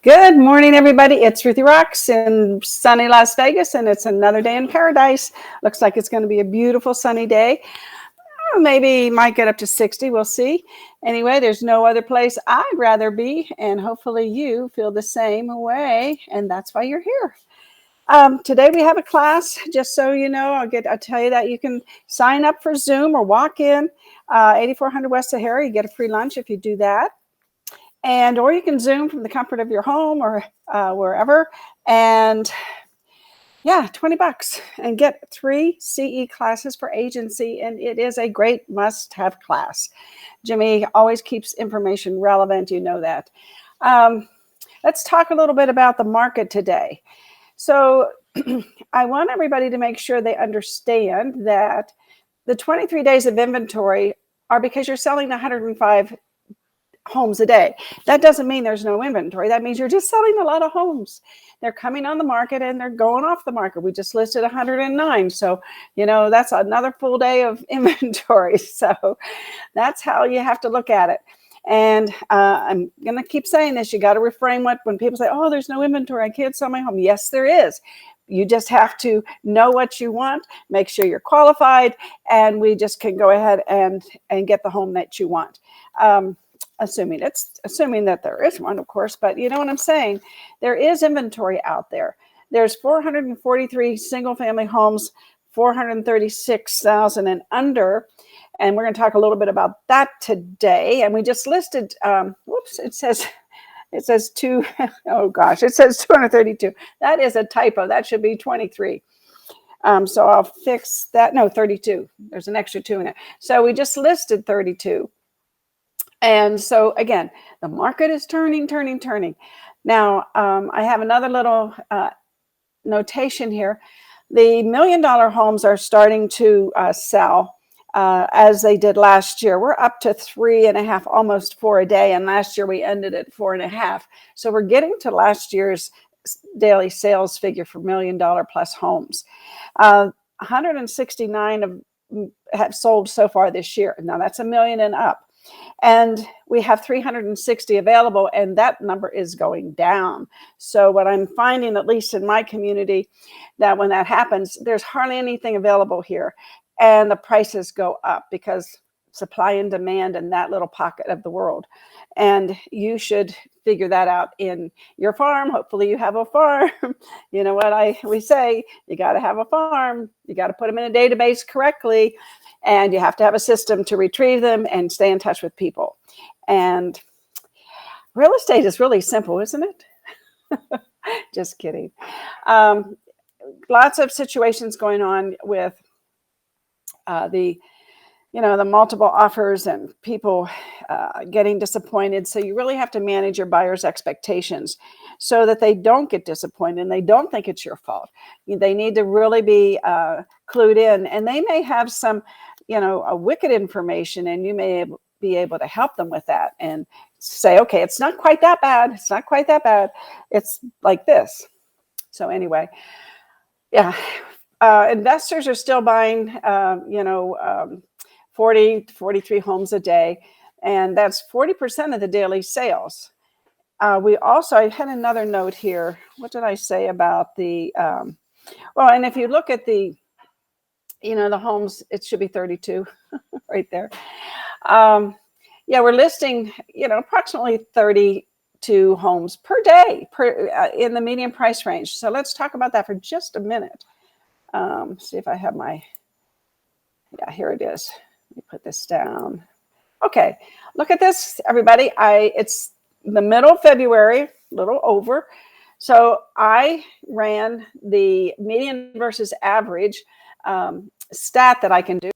Good morning, everybody. It's Ruthie Rocks in sunny Las Vegas, and it's another day in paradise. Looks like it's going to be a beautiful sunny day. Maybe might get up to 60. We'll see. Anyway, there's no other place I'd rather be, and hopefully you feel the same way, and that's why you're here. Today we have a class. Just so you know, I'll tell you that you can sign up for Zoom or walk in 8400 West Sahara. You get a free lunch if you do that. Or you can Zoom from the comfort of your home or wherever. And yeah, $20 and get 3 CE classes for agency. And it is a great must-have class. Jimmy always keeps information relevant. You know that. Let's talk a little bit about the market today. So I want everybody to make sure they understand that the 23 days of inventory are because you're selling 105 homes a day. That doesn't mean there's no inventory. That means you're just selling a lot of homes. They're coming on the market and they're going off the market. We just listed 109. So, that's another full day of inventory. So that's how you have to look at it. And I'm going to keep saying this. You got to reframe when people say, oh, there's no inventory, I can't sell my home. Yes, there is. You just have to know what you want, make sure you're qualified, and we just can go ahead and get the home that you want. Assuming that there is one, of course, but you know what I'm saying? There is inventory out there. There's 443 single family homes, 436,000 and under. And we're going to talk a little bit about that today. And we just listed, it says it says 232. That is a typo. That should be 23. So I'll fix that. No, 32. There's an extra 2 in it. So we just listed 32. And so again, the market is turning. Now, I have another little notation here. The $1 million homes are starting to sell as they did last year. We're up to 3.5, almost 4 a day. And last year we ended at 4.5. So we're getting to last year's daily sales figure for $1 million plus homes. 169 have sold so far this year. Now that's 1 million and up. And we have 360 available, and that number is going down. So what I'm finding, at least in my community, that when that happens, there's hardly anything available here. And the prices go up because supply and demand in that little pocket of the world. And you should figure that out in your farm. Hopefully you have a farm. You know what we say, you got to have a farm. You got to put them in a database correctly. And you have to have a system to retrieve them and stay in touch with people. And real estate is really simple, isn't it? Just kidding. Lots of situations going on with the multiple offers and people getting disappointed. So you really have to manage your buyers' expectations so that they don't get disappointed and they don't think it's your fault. They need to really be clued in, and they may have some, a wicked information, and you may be able to help them with that and say, okay, it's not quite that bad. It's not quite that bad. It's like this. So anyway, yeah. Investors are still buying, 40 to 43 homes a day, and that's 40% of the daily sales. I had another note here. What did I say about the, and if you look at the homes, it should be 32 right there. We're listing, approximately 32 homes per day in the median price range. So let's talk about that for just a minute. See if I have here it is. Let me put this down. Okay, look at this, everybody. It's the middle of February, a little over. So I ran the median versus average stat that I can do.